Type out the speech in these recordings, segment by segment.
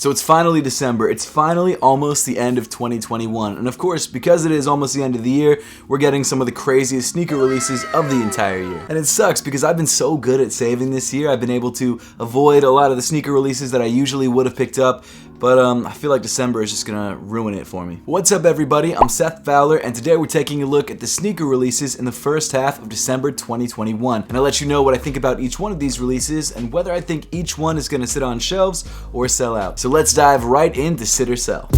So it's finally December, it's finally almost the end of 2021, and of course, because it is almost the end of the year, we're getting some of the craziest sneaker releases of the entire year. And it sucks because I've been so good at saving this year, I've been able to avoid a lot of the sneaker releases that I usually would have picked up, but I feel like December is just gonna ruin it for me. What's up everybody, I'm Seth Fowler, and today we're taking a look at the sneaker releases in the first half of December 2021. And I'll let you know what I think about each one of these releases and whether I think each one is gonna sit on shelves or sell out. So let's dive right into Sit or Sell.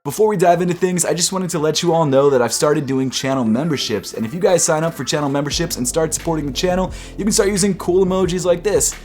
Before we dive into things, I just wanted to let you all know that I've started doing channel memberships, and if you guys sign up for channel memberships and start supporting the channel, you can start using cool emojis like this.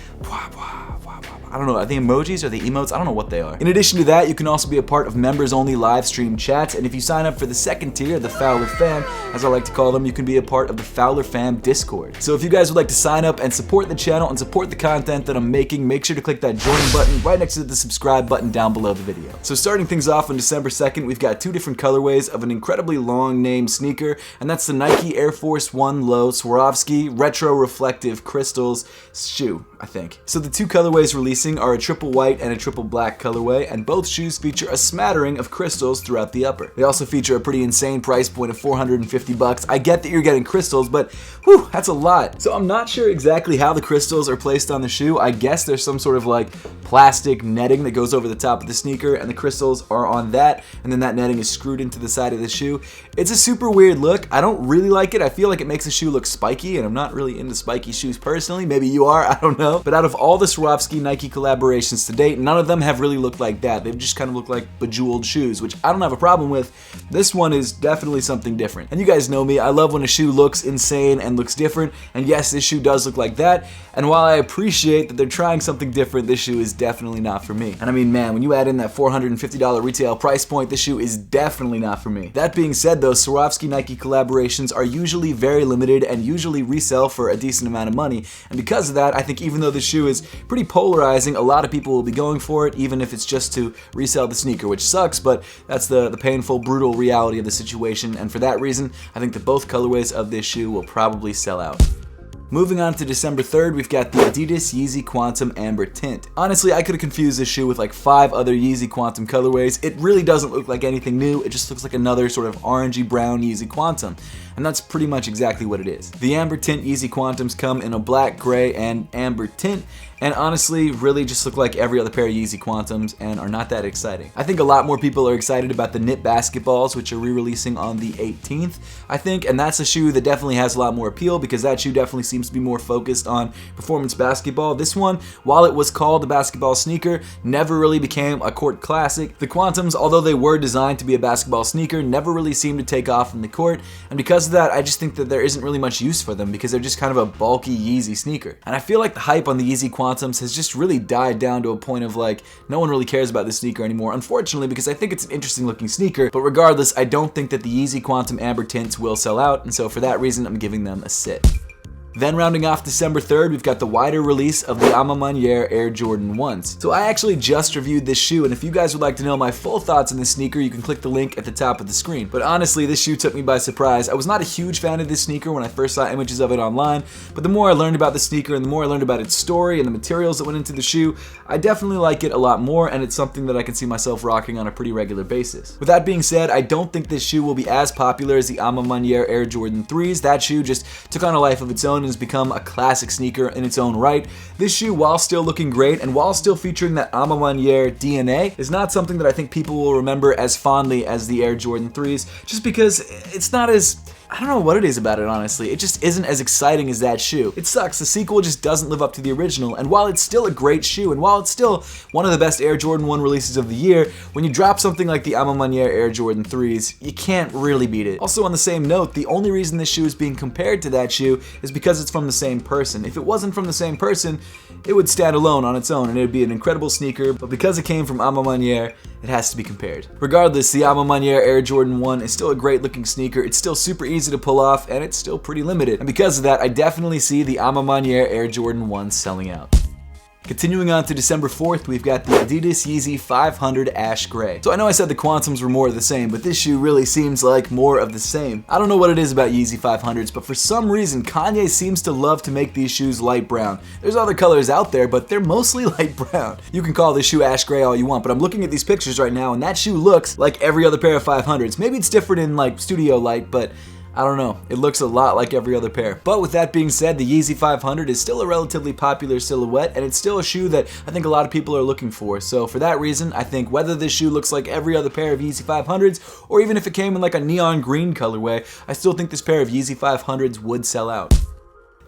I don't know, are they emojis or the emotes? I don't know what they are. In addition to that, you can also be a part of members-only live stream chats, and if you sign up for the second tier, the Fowler Fam, as I like to call them, you can be a part of the Fowler Fam Discord. So if you guys would like to sign up and support the channel and support the content that I'm making, make sure to click that join button right next to the subscribe button down below the video. So starting things off on December 2nd, we've got two different colorways of an incredibly long name sneaker, and that's the Nike Air Force 1 Low Swarovski Retro Reflective Crystals shoe, I think. So the two colorways releasing are a triple white and a triple black colorway, and both shoes feature a smattering of crystals throughout the upper. They also feature a pretty insane price point of $450. I get that you're getting crystals, but whew, that's a lot. So I'm not sure exactly how the crystals are placed on the shoe. I guess there's some sort of like plastic netting that goes over the top of the sneaker, and the crystals are on that, and then that netting is screwed into the side of the shoe. It's a super weird look. I don't really like it. I feel like it makes the shoe look spiky, and I'm not really into spiky shoes personally. Maybe you are, I don't know. But out of all the Swarovski Nike collaborations to date, none of them have really looked like that. They've just kind of looked like bejeweled shoes, which I don't have a problem with. This one is definitely something different. And you guys know me, I love when a shoe looks insane and looks different, and yes, this shoe does look like that. And while I appreciate that they're trying something different, this shoe is definitely not for me. And I mean, man, when you add in that $450 retail price point, this shoe is definitely not for me. That being said though, Swarovski Nike collaborations are usually very limited and usually resell for a decent amount of money. And because of that, I think even though this shoe is pretty polarizing, a lot of people will be going for it, even if it's just to resell the sneaker, which sucks, but that's the painful, brutal reality of the situation. And for that reason, I think that both colorways of this shoe will probably sell out. Moving on to December 3rd, we've got the Adidas YEEZY Quantum Amber Tint. Honestly, I could have confused this shoe with like 5 other Yeezy Quantum colorways. It really doesn't look like anything new, it just looks like another sort of orangey brown Yeezy Quantum. And that's pretty much exactly what it is. The Amber Tint Yeezy Quantums come in a black, gray, and amber tint, and honestly really just look like every other pair of Yeezy Quantums and are not that exciting. I think a lot more people are excited about the knit basketballs, which are re-releasing on the 18th, I think, and that's a shoe that definitely has a lot more appeal because that shoe definitely seems to be more focused on performance basketball. This one, while it was called a basketball sneaker, never really became a court classic. The Quantums, although they were designed to be a basketball sneaker, never really seemed to take off in the court, and because of that, I just think that there isn't really much use for them because they're just kind of a bulky Yeezy sneaker. And I feel like the hype on the Yeezy Quantums has just really died down to a point of like, no one really cares about this sneaker anymore, unfortunately, because I think it's an interesting looking sneaker, but regardless, I don't think that the Yeezy Quantum Amber Tints will sell out, and so for that reason, I'm giving them a sit. Then rounding off December 3rd, we've got the wider release of the Alma Air Jordan 1s. So I actually just reviewed this shoe, and if you guys would like to know my full thoughts on this sneaker, you can click the link at the top of the screen. But honestly, this shoe took me by surprise. I was not a huge fan of this sneaker when I first saw images of it online, but the more I learned about the sneaker and the more I learned about its story and the materials that went into the shoe, I definitely like it a lot more, and it's something that I can see myself rocking on a pretty regular basis. With that being said, I don't think this shoe will be as popular as the Alma Air Jordan 3s. That shoe just took on a life of its own and has become a classic sneaker in its own right. This shoe, while still looking great and while still featuring that Alma Air DNA, is not something that I think people will remember as fondly as the Air Jordan 3s, just because it's not as, I don't know what it is about it, honestly. It just isn't as exciting as that shoe. It sucks. The sequel just doesn't live up to the original, and while it's still a great shoe, and while it's still one of the best Air Jordan 1 releases of the year, when you drop something like the Alma Air Jordan 3s, you can't really beat it. Also, on the same note, the only reason this shoe is being compared to that shoe is because it's from the same person. If it wasn't from the same person, it would stand alone on its own, and it would be an incredible sneaker, but because it came from Alma Air, it has to be compared. Regardless, the Alma Air Jordan 1 is still a great looking sneaker. It's still super easy to pull off, and it's still pretty limited. And because of that, I definitely see the Alma Air Jordan 1 selling out. Continuing on to December 4th, we've got the Adidas YEEZY 500 Ash Gray. So I know I said the Quantums were more of the same, but this shoe really seems like more of the same. I don't know what it is about Yeezy 500s, but for some reason, Kanye seems to love to make these shoes light brown. There's other colors out there, but they're mostly light brown. You can call this shoe Ash Gray all you want, but I'm looking at these pictures right now, and that shoe looks like every other pair of 500s. Maybe it's different in like studio light, but I don't know, it looks a lot like every other pair. But with that being said, the Yeezy 500 is still a relatively popular silhouette, and it's still a shoe that I think a lot of people are looking for. So for that reason, I think whether this shoe looks like every other pair of Yeezy 500s, or even if it came in like a neon green colorway, I still think this pair of Yeezy 500s would sell out.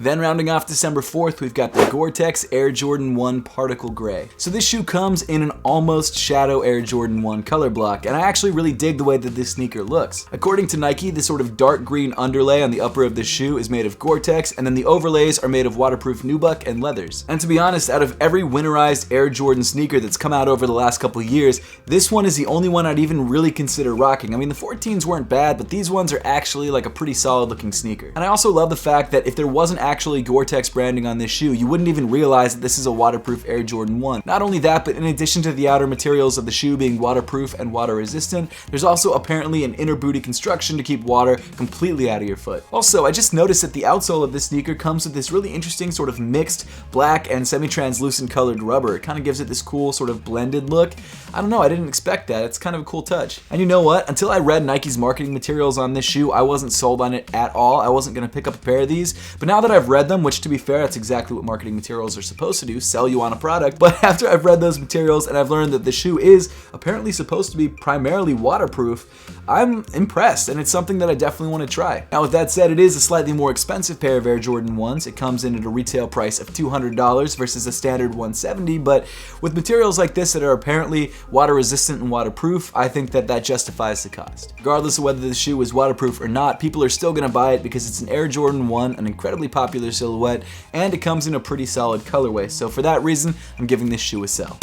Then rounding off December 4th, we've got the Gore-Tex Air Jordan 1 Particle Gray. So this shoe comes in an almost shadow Air Jordan 1 color block, and I actually really dig the way that this sneaker looks. According to Nike, the sort of dark green underlay on the upper of this shoe is made of Gore-Tex, and then the overlays are made of waterproof nubuck and leathers. And to be honest, out of every winterized Air Jordan sneaker that's come out over the last couple of years, this one is the only one I'd even really consider rocking. I mean, the 14s weren't bad, but these ones are actually like a pretty solid looking sneaker. And I also love the fact that if there wasn't actually Gore-Tex branding on this shoe, you wouldn't even realize that this is a waterproof Air Jordan 1. Not only that, but in addition to the outer materials of the shoe being waterproof and water resistant, there's also apparently an inner booty construction to keep water completely out of your foot. Also, I just noticed that the outsole of this sneaker comes with this really interesting sort of mixed black and semi-translucent colored rubber. It kind of gives it this cool sort of blended look. I don't know, I didn't expect that. It's kind of a cool touch. And you know what? Until I read Nike's marketing materials on this shoe, I wasn't sold on it at all. I wasn't gonna pick up a pair of these, but now that I've read them, which to be fair, that's exactly what marketing materials are supposed to do, sell you on a product. But after I've read those materials and I've learned that the shoe is apparently supposed to be primarily waterproof, I'm impressed, and it's something that I definitely want to try. Now with that said, it is a slightly more expensive pair of Air Jordan 1s. It comes in at a retail price of $200 versus a standard $170, but with materials like this that are apparently water resistant and waterproof, I think that that justifies the cost. Regardless of whether the shoe is waterproof or not, people are still going to buy it because it's an Air Jordan 1, an incredibly popular silhouette, and it comes in a pretty solid colorway. So for that reason, I'm giving this shoe a sell.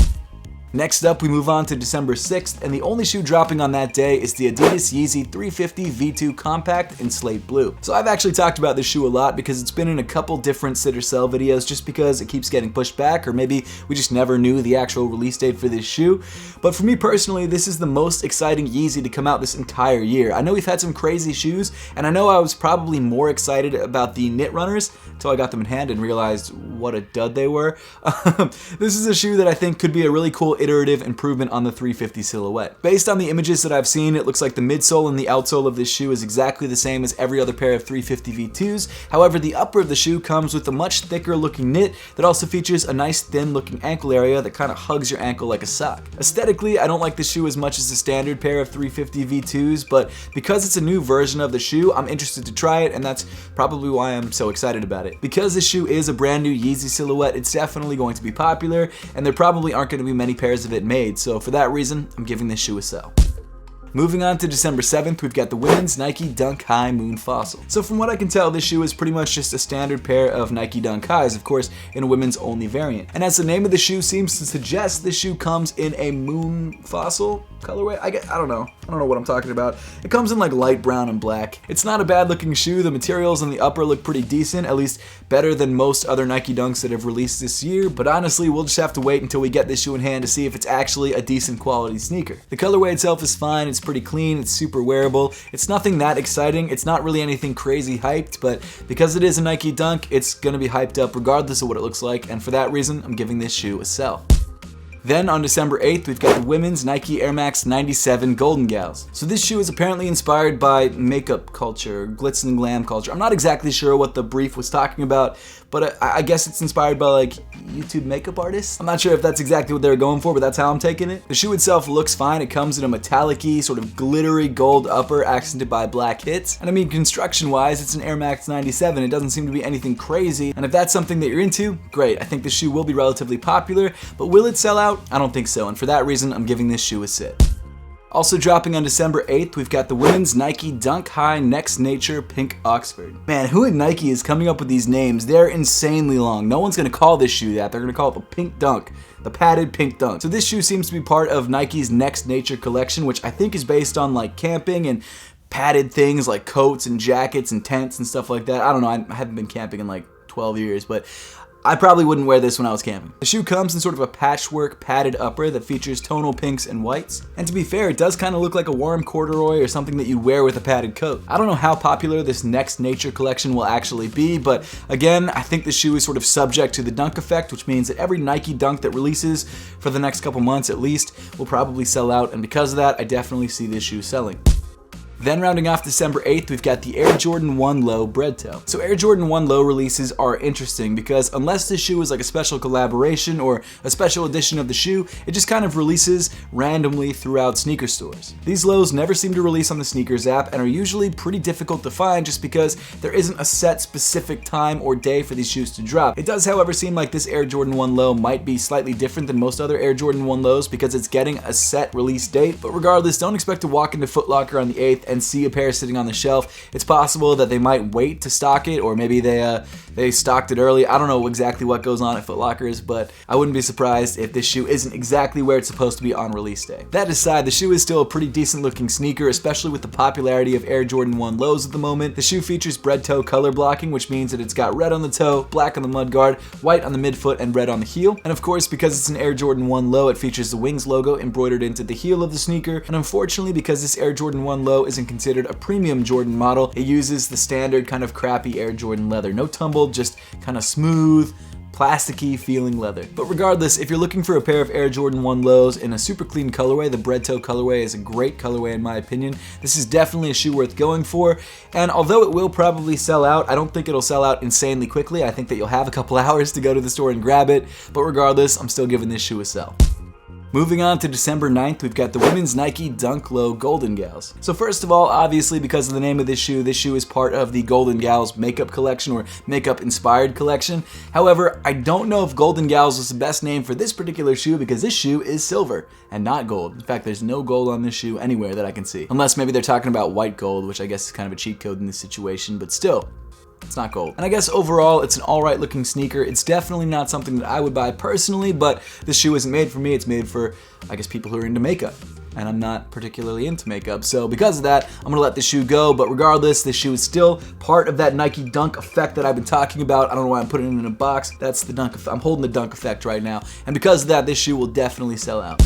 Next up, we move on to December 6th, and the only shoe dropping on that day is the Adidas YEEZY 350 V2 Compact in Slate Blue. So I've actually talked about this shoe a lot because it's been in a couple different sit or sell videos just because it keeps getting pushed back, or maybe we just never knew the actual release date for this shoe. But for me personally, this is the most exciting Yeezy to come out this entire year. I know we've had some crazy shoes, and I know I was probably more excited about the Knit Runners until I got them in hand and realized what a dud they were. This is a shoe that I think could be a really cool iterative improvement on the 350 silhouette. Based on the images that I've seen, it looks like the midsole and the outsole of this shoe is exactly the same as every other pair of 350 V2s. However, the upper of the shoe comes with a much thicker looking knit that also features a nice thin looking ankle area that kind of hugs your ankle like a sock. Aesthetically, I don't like the shoe as much as the standard pair of 350 V2s, but because it's a new version of the shoe, I'm interested to try it, and that's probably why I'm so excited about it. Because this shoe is a brand new Yeezy silhouette, it's definitely going to be popular, and there probably aren't going to be many pairs of it made, so for that reason, I'm giving this shoe a sell. Moving on to December 7th, we've got the women's Nike Dunk High Moon Fossil. So from what I can tell, this shoe is pretty much just a standard pair of Nike Dunk Highs, of course, in a women's only variant. And as the name of the shoe seems to suggest, this shoe comes in a moon fossil colorway. I don't know what I'm talking about. It comes in like light brown and black. It's not a bad looking shoe. The materials on the upper look pretty decent, at least better than most other Nike Dunks that have released this year, but honestly, we'll just have to wait until we get this shoe in hand to see if it's actually a decent quality sneaker. The colorway itself is fine, it's pretty clean, it's super wearable, it's nothing that exciting, it's not really anything crazy hyped, but because it is a Nike Dunk, it's gonna be hyped up regardless of what it looks like, and for that reason, I'm giving this shoe a sell. Then on December 8th, we've got the women's Nike Air Max 97 Golden Gals. So this shoe is apparently inspired by makeup culture, glitz and glam culture. I'm not exactly sure what the brief was talking about, but I guess it's inspired by like YouTube makeup artists. I'm not sure if that's exactly what they were going for, but that's how I'm taking it. The shoe itself looks fine. It comes in a metallic-y, sort of glittery gold upper accented by black hits. And I mean, construction-wise, it's an Air Max 97. It doesn't seem to be anything crazy. And if that's something that you're into, great. I think the shoe will be relatively popular, but will it sell out? I don't think so. And for that reason, I'm giving this shoe a sit. Also dropping on December 8th, we've got the women's Nike Dunk High Next Nature Pink Oxford. Man, who at Nike is coming up with these names? They're insanely long. No one's gonna call this shoe that. They're gonna call it the Pink Dunk. The padded pink dunk. So this shoe seems to be part of Nike's Next Nature collection, which I think is based on like camping and padded things like coats and jackets and tents and stuff like that. I don't know, I haven't been camping in like 12 years, but I probably wouldn't wear this when I was camping. The shoe comes in sort of a patchwork padded upper that features tonal pinks and whites. And to be fair, it does kind of look like a warm corduroy or something that you wear with a padded coat. I don't know how popular this next nature collection will actually be, but again, I think the shoe is sort of subject to the dunk effect, which means that every Nike dunk that releases for the next couple months at least will probably sell out, and because of that, I definitely see this shoe selling. Then rounding off December 8th, we've got the Air Jordan 1 Low Bred Toe. So Air Jordan 1 Low releases are interesting because unless this shoe is like a special collaboration or a special edition of the shoe, it just kind of releases randomly throughout sneaker stores. These lows never seem to release on the sneakers app and are usually pretty difficult to find just because there isn't a set specific time or day for these shoes to drop. It does, however, seem like this Air Jordan 1 Low might be slightly different than most other Air Jordan 1 Lows because it's getting a set release date, but regardless, don't expect to walk into Foot Locker on the 8th and see a pair sitting on the shelf. It's possible that they might wait to stock it, or maybe they stocked it early. I don't know exactly what goes on at Foot Lockers, but I wouldn't be surprised if this shoe isn't exactly where it's supposed to be on release day. That aside, the shoe is still a pretty decent looking sneaker, especially with the popularity of Air Jordan 1 Lows at the moment. The shoe features bred toe color blocking, which means that it's got red on the toe, black on the mudguard, white on the midfoot, and red on the heel. And of course, because it's an Air Jordan 1 Low, it features the Wings logo embroidered into the heel of the sneaker. And unfortunately, because this Air Jordan 1 Low isn't considered a premium Jordan model, it uses the standard kind of crappy Air Jordan leather. No tumble, just kind of smooth, plasticky feeling leather. But regardless, if you're looking for a pair of Air Jordan 1 Lows in a super clean colorway, the Bred Toe colorway is a great colorway in my opinion. This is definitely a shoe worth going for, and although it will probably sell out, I don't think it'll sell out insanely quickly. I think that you'll have a couple hours to go to the store and grab it, but regardless, I'm still giving this shoe a sell. Moving on to December 9th, we've got the women's Nike Dunk Low Golden Gals. So first of all, obviously because of the name of this shoe is part of the Golden Gals makeup collection or makeup inspired collection. However, I don't know if Golden Gals was the best name for this particular shoe because this shoe is silver and not gold. In fact, there's no gold on this shoe anywhere that I can see. Unless maybe they're talking about white gold, which I guess is kind of a cheat code in this situation, but still. It's not gold. And I guess overall, it's an alright looking sneaker. It's definitely not something that I would buy personally, but this shoe isn't made for me. It's made for, I guess, people who are into makeup. And I'm not particularly into makeup, so because of that, I'm gonna let this shoe go. But regardless, this shoe is still part of that Nike dunk effect that I've been talking about. I don't know why I'm putting it in a box. That's the dunk effect. I'm holding the dunk effect right now. And because of that, this shoe will definitely sell out.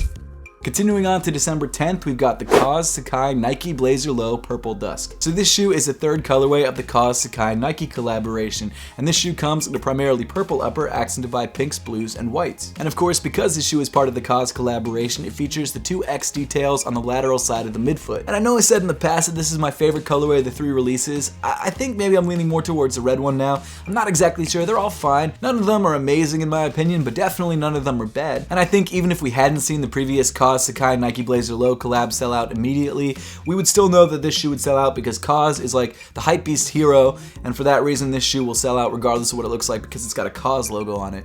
Continuing on to December 10th, we've got the Cause Sakai Nike Blazer Low Purple Dusk. So this shoe is the third colorway of the Cause Sakai Nike collaboration, and this shoe comes in a primarily purple upper accented by pinks, blues, and whites. And of course, because this shoe is part of the Cause collaboration, it features the two X details on the lateral side of the midfoot. And I know I said in the past that this is my favorite colorway of the three releases. I think maybe I'm leaning more towards the red one now. I'm not exactly sure. They're all fine. None of them are amazing in my opinion, but definitely none of them are bad. And I think even if we hadn't seen the previous Cause Sakai Nike Blazer Low collab sell out immediately, we would still know that this shoe would sell out because Cause is like the hypebeast hero, and for that reason this shoe will sell out regardless of what it looks like because it's got a Cause logo on it.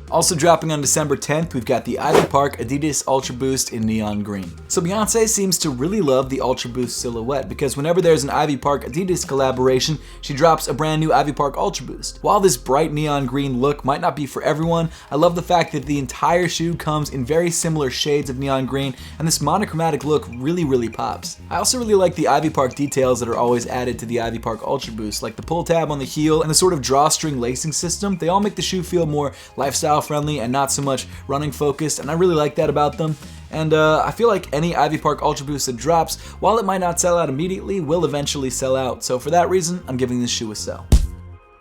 Also dropping on December 10th, we've got the Ivy Park Adidas Ultra Boost in neon green. So Beyonce seems to really love the Ultra Boost silhouette because whenever there's an Ivy Park Adidas collaboration, she drops a brand new Ivy Park Ultra Boost. While this bright neon green look might not be for everyone, I love the fact that the entire shoe comes in very similar shades of neon green, and this monochromatic look really pops. I also really like the Ivy Park details that are always added to the Ivy Park Ultra Boost, like the pull tab on the heel and the sort of drawstring lacing system. They all make the shoe feel more lifestyle friendly and not so much running focused, and I really like that about them. And I feel like any Ivy Park Ultra Boost that drops, while it might not sell out immediately, will eventually sell out. So for that reason, I'm giving this shoe a sell.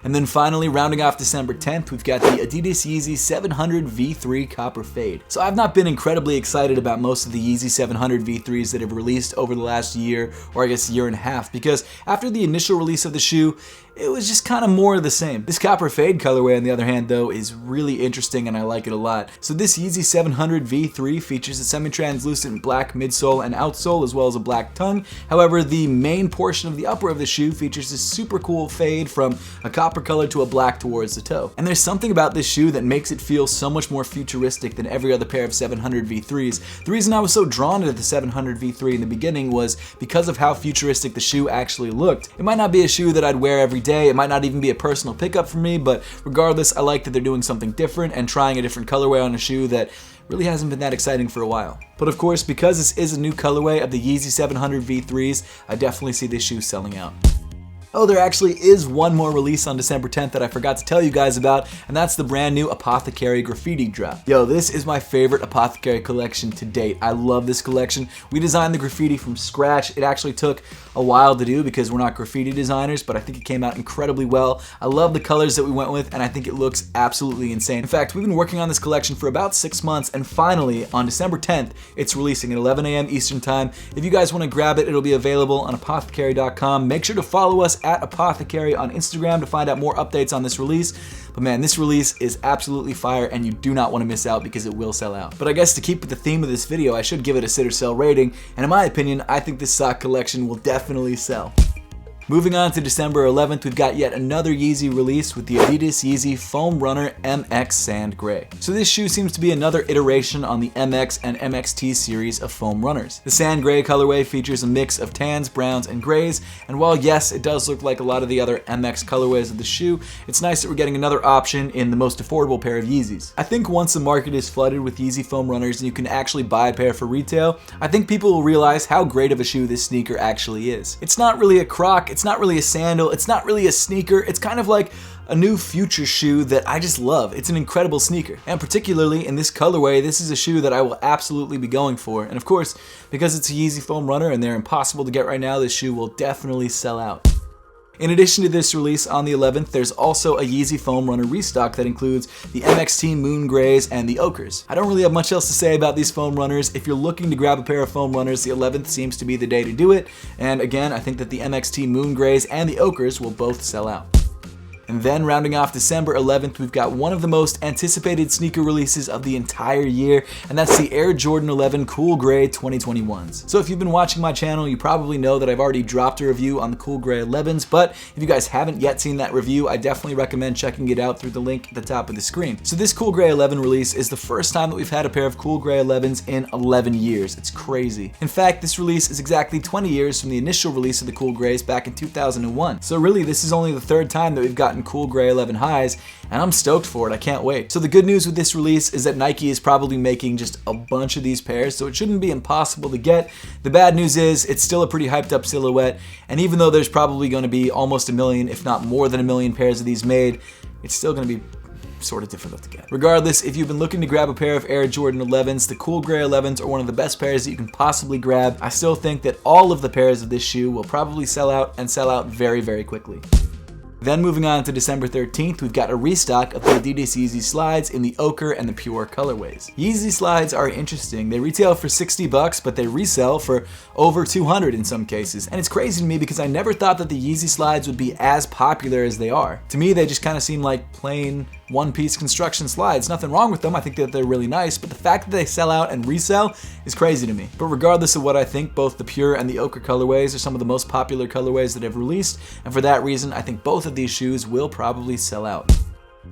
And then finally, rounding off December 10th, we've got the Adidas YEEZY 700 V3 Copper Fade. So I've not been incredibly excited about most of the Yeezy 700 V3s that have released over the last year, or I guess year and a half, because after the initial release of the shoe, it was just kind of more of the same. This Copper Fade colorway, on the other hand, though, is really interesting and I like it a lot. So this Yeezy 700 V3 features a semi-translucent black midsole and outsole, as well as a black tongue. However, the main portion of the upper of the shoe features this super cool fade from a copper color to a black towards the toe. And there's something about this shoe that makes it feel so much more futuristic than every other pair of 700 V3s. The reason I was so drawn to the 700 V3 in the beginning was because of how futuristic the shoe actually looked. It might not be a shoe that I'd wear every day, it might not even be a personal pickup for me, but regardless, I like that they're doing something different and trying a different colorway on a shoe that really hasn't been that exciting for a while. But of course, because this is a new colorway of the Yeezy 700 V3s, I definitely see this shoe selling out. Oh, there actually is one more release on December 10th that I forgot to tell you guys about, and that's the brand new Apothecary Graffiti drop. Yo, this is my favorite Apothecary collection to date. I love this collection. We designed the graffiti from scratch. It actually took a while to do because we're not graffiti designers, but I think it came out incredibly well. I love the colors that we went with, and I think it looks absolutely insane. In fact, we've been working on this collection for about 6 months, and finally, on December 10th, it's releasing at 11 a.m. Eastern Time. If you guys want to grab it, it'll be available on apothecary.com. Make sure to follow us at Apothecary on Instagram to find out more updates on this release. But man, this release is absolutely fire, and you do not want to miss out because it will sell out. But I guess to keep with the theme of this video, I should give it a sit or sell rating, and in my opinion, I think this sock collection will definitely sell. Moving on to December 11th, we've got yet another Yeezy release with the Adidas YEEZY Foam Runner MX Sand Gray. So this shoe seems to be another iteration on the MX and MXT series of foam runners. The Sand Gray colorway features a mix of tans, browns, and grays, and while yes, it does look like a lot of the other MX colorways of the shoe, it's nice that we're getting another option in the most affordable pair of Yeezys. I think once the market is flooded with Yeezy foam runners and you can actually buy a pair for retail, I think people will realize how great of a shoe this sneaker actually is. It's not really a Croc, it's not really a sandal, it's not really a sneaker, it's kind of like a new future shoe that I just love. It's an incredible sneaker, and particularly in this colorway, this is a shoe that I will absolutely be going for. And of course, because it's a Yeezy foam runner and they're impossible to get right now, this shoe will definitely sell out. In addition to this release on the 11th, there's also a Yeezy Foam Runner restock that includes the MXT Moon Grays and the Ochres. I don't really have much else to say about these foam runners. If you're looking to grab a pair of foam runners, the 11th seems to be the day to do it. And again, I think that the MXT Moon Grays and the Ochres will both sell out. And then rounding off December 11th, we've got one of the most anticipated sneaker releases of the entire year, and that's the Air Jordan 11 Cool Gray 2021s. So if you've been watching my channel, you probably know that I've already dropped a review on the Cool Gray 11s, but if you guys haven't yet seen that review, I definitely recommend checking it out through the link at the top of the screen. So this Cool Gray 11 release is the first time that we've had a pair of Cool Gray 11s in 11 years. It's crazy. In fact, this release is exactly 20 years from the initial release of the Cool Grays back in 2001. So really, this is only the third time that we've gotten Cool Gray 11 highs, and I'm stoked for it. I can't wait. So the good news with this release is that Nike is probably making just a bunch of these pairs, so it shouldn't be impossible to get. The bad news is it's still a pretty hyped up silhouette, and even though there's probably going to be almost a million, if not more than a million pairs of these made, it's still going to be sort of difficult to get. Regardless, if you've been looking to grab a pair of Air Jordan 11s, the Cool Gray 11s are one of the best pairs that you can possibly grab. I still think that all of the pairs of this shoe will probably sell out, and sell out very, very quickly. Then moving on to December 13th, we've got a restock of the Adidas YEEZY slides in the ochre and the pure colorways. Yeezy slides are interesting. They retail for $60, but they resell for over $200 in some cases. And it's crazy to me because I never thought that the Yeezy slides would be as popular as they are. To me, they just kind of seem like plain one-piece construction slides. Nothing wrong with them. I think that they're really nice, but the fact that they sell out and resell is crazy to me. But regardless of what I think, both the pure and the ochre colorways are some of the most popular colorways that I've released, and for that reason, I think both of these shoes will probably sell out.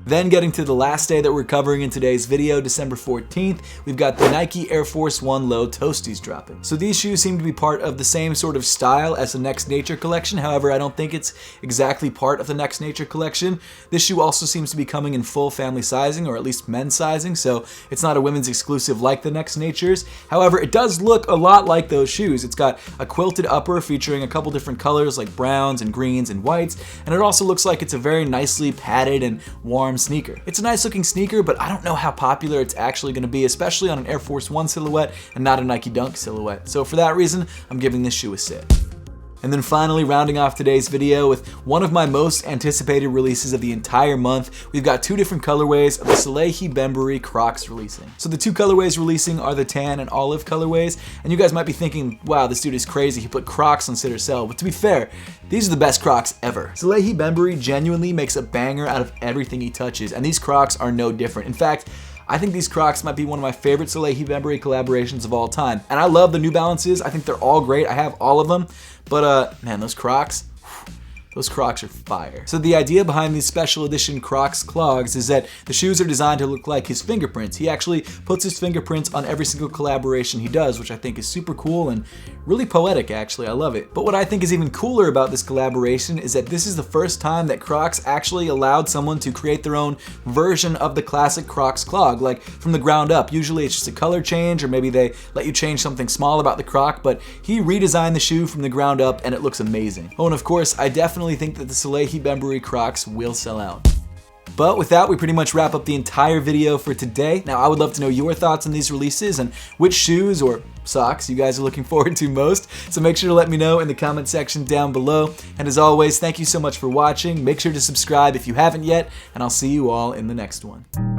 Then getting to the last day that we're covering in today's video, December 14th, we've got the Nike Air Force 1 Low Toasties dropping. So these shoes seem to be part of the same sort of style as the Next Nature collection. However, I don't think it's exactly part of the Next Nature collection. This shoe also seems to be coming in full family sizing, or at least men's sizing, so it's not a women's exclusive like the Next Natures. However, it does look a lot like those shoes. It's got a quilted upper featuring a couple different colors like browns and greens and whites, and it also looks like it's a very nicely padded and warm sneaker. It's a nice looking sneaker, but I don't know how popular it's actually going to be, especially on an Air Force 1 silhouette and not a Nike Dunk silhouette. So for that reason, I'm giving this shoe a sit. And then finally, rounding off today's video with one of my most anticipated releases of the entire month, we've got two different colorways of the Salehi Bembery Crocs releasing. So the two colorways releasing are the tan and olive colorways, and you guys might be thinking, wow, this dude is crazy, he put Crocs on sit or sell. But to be fair, these are the best Crocs ever. Salehi Bembery genuinely makes a banger out of everything he touches, and these Crocs are no different. In fact, I think these Crocs might be one of my favorite Salehi Bembery collaborations of all time. And I love the New Balances. I think they're all great. I have all of them. But man, those Crocs are fire. So the idea behind these special edition Crocs clogs is that the shoes are designed to look like his fingerprints. He actually puts his fingerprints on every single collaboration he does, which I think is super cool and really poetic, actually. I love it. But what I think is even cooler about this collaboration is that this is the first time that Crocs actually allowed someone to create their own version of the classic Crocs clog, like from the ground up. Usually it's just a color change, or maybe they let you change something small about the Croc, but he redesigned the shoe from the ground up and it looks amazing. Oh, and of course, I definitely definitely think that the Salehi Bembery Crocs will sell out. But with that, we pretty much wrap up the entire video for today. Now, I would love to know your thoughts on these releases and which shoes or socks you guys are looking forward to most. So make sure to let me know in the comment section down below. And as always, thank you so much for watching. Make sure to subscribe if you haven't yet, and I'll see you all in the next one.